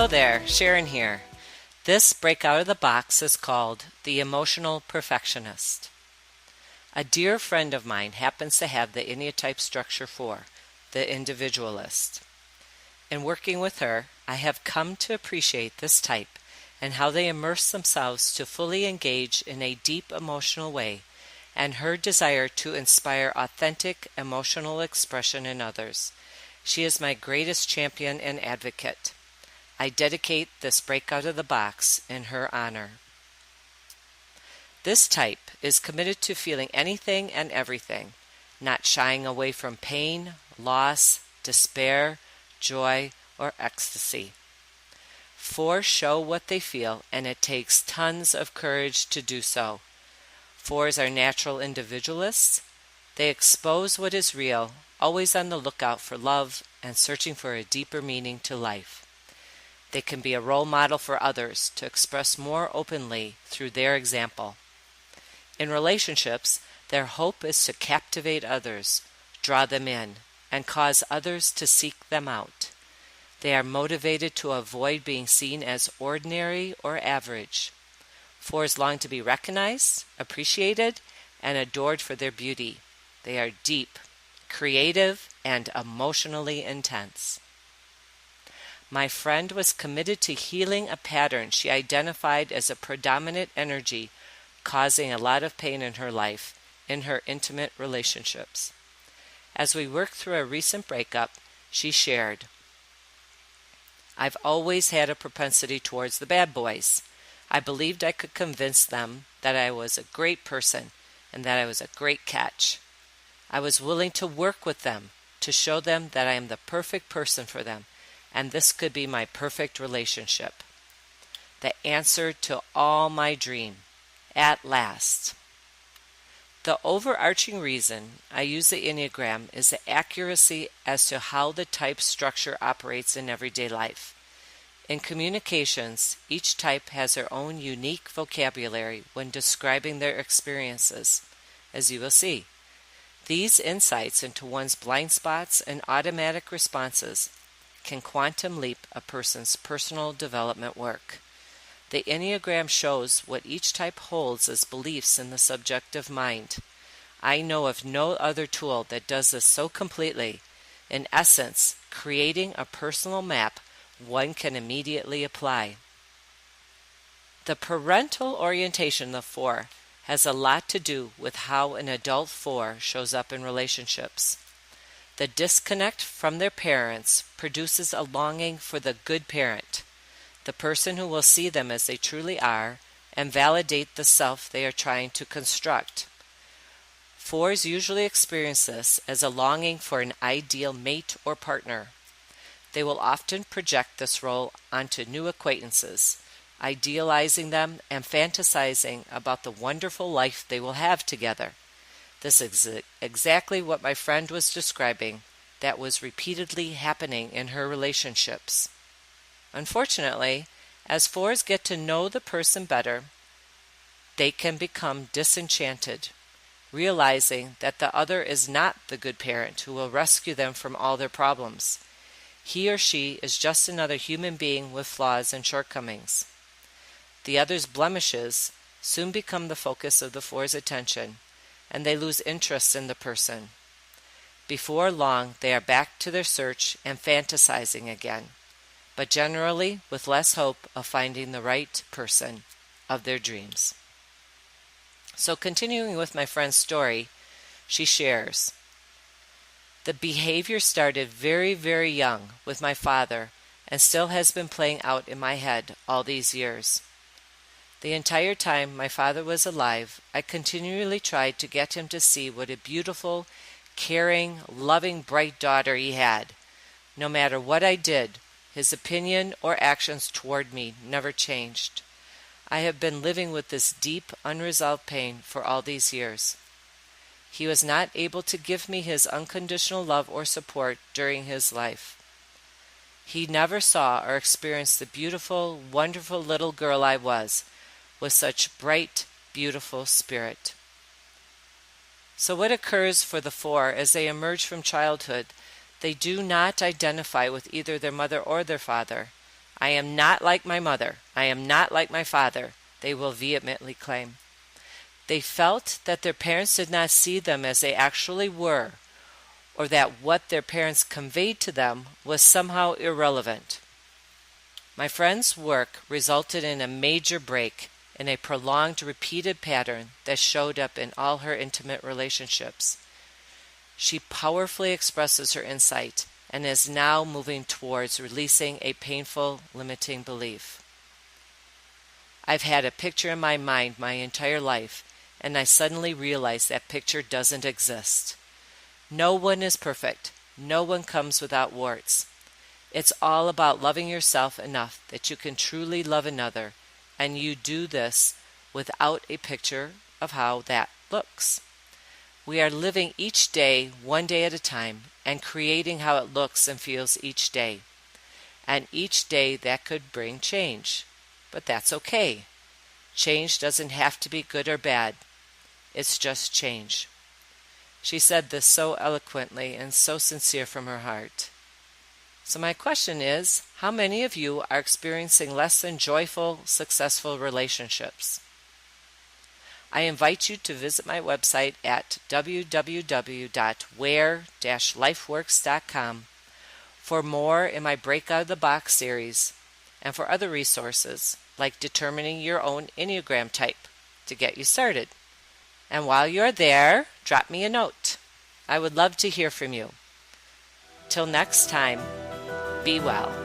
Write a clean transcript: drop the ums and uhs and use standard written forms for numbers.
Hello there, Sharon here. This break out of the box is called the Emotional Perfectionist. A dear friend of mine happens to have the Enneatype structure 4, the individualist. In working with her, I have come to appreciate this type and how they immerse themselves to fully engage in a deep emotional way, and her desire to inspire authentic emotional expression in others. She is my greatest champion and advocate. I dedicate this breakout of the box in her honor. This type is committed to feeling anything and everything, not shying away from pain, loss, despair, joy, or ecstasy. 4 show what they feel, and it takes tons of courage to do so. 4s are natural individualists. They expose what is real, always on the lookout for love and searching for a deeper meaning to life. They can be a role model for others to express more openly through their example. In relationships, their hope is to captivate others, draw them in, and cause others to seek them out. They are motivated to avoid being seen as ordinary or average. 4s long to be recognized, appreciated, and adored for their beauty. They are deep, creative, and emotionally intense. My friend was committed to healing a pattern she identified as a predominant energy causing a lot of pain in her life, in her intimate relationships. As we worked through a recent breakup, she shared, "I've always had a propensity towards the bad boys. I believed I could convince them that I was a great person and that I was a great catch. I was willing to work with them to show them that I am the perfect person for them, and this could be my perfect relationship. The answer to all my dream, at last." The overarching reason I use the Enneagram is the accuracy as to how the type structure operates in everyday life. In communications, each type has their own unique vocabulary when describing their experiences, as you will see. These insights into one's blind spots and automatic responses can quantum leap a person's personal development work. The Enneagram shows what each type holds as beliefs in the subjective mind. I know of no other tool that does this so completely, in essence, creating a personal map one can immediately apply. The parental orientation of 4 has a lot to do with how an adult 4 shows up in relationships. The disconnect from their parents produces a longing for the good parent, the person who will see them as they truly are and validate the self they are trying to construct. 4s usually experience this as a longing for an ideal mate or partner. They will often project this role onto new acquaintances, idealizing them and fantasizing about the wonderful life they will have together. This is exactly what my friend was describing that was repeatedly happening in her relationships. Unfortunately, as 4s get to know the person better, they can become disenchanted, realizing that the other is not the good parent who will rescue them from all their problems. He or she is just another human being with flaws and shortcomings. The other's blemishes soon become the focus of the 4's attention, and they lose interest in the person. Before long, they are back to their search and fantasizing again, but generally with less hope of finding the right person of their dreams. So continuing with my friend's story, she shares, "The behavior started very, very young with my father and still has been playing out in my head all these years. The entire time my father was alive, I continually tried to get him to see what a beautiful, caring, loving, bright daughter he had. No matter what I did, his opinion or actions toward me never changed. I have been living with this deep, unresolved pain for all these years. He was not able to give me his unconditional love or support during his life. He never saw or experienced the beautiful, wonderful little girl I was, with such bright, beautiful spirit." So what occurs for the 4 as they emerge from childhood? They do not identify with either their mother or their father. I am not like my mother. I am not like my father, they will vehemently claim. They felt that their parents did not see them as they actually were, or that what their parents conveyed to them was somehow irrelevant. My friend's work resulted in a major break in a prolonged, repeated pattern that showed up in all her intimate relationships. She powerfully expresses her insight and is now moving towards releasing a painful, limiting belief. I've had a picture in my mind my entire life, and I suddenly realize that picture doesn't exist. No one is perfect. No one comes without warts. It's all about loving yourself enough that you can truly love another, and you do this without a picture of how that looks. We are living each day, one day at a time, and creating how it looks and feels each day. And each day that could bring change. But that's okay. Change doesn't have to be good or bad. It's just change. She said this so eloquently and so sincere from her heart. So my question is, how many of you are experiencing less than joyful, successful relationships? I invite you to visit my website at www.where-lifeworks.com for more in my Break Out of the Box series and for other resources like determining your own Enneagram type to get you started. And while you're there, drop me a note. I would love to hear from you. Till next time, be well.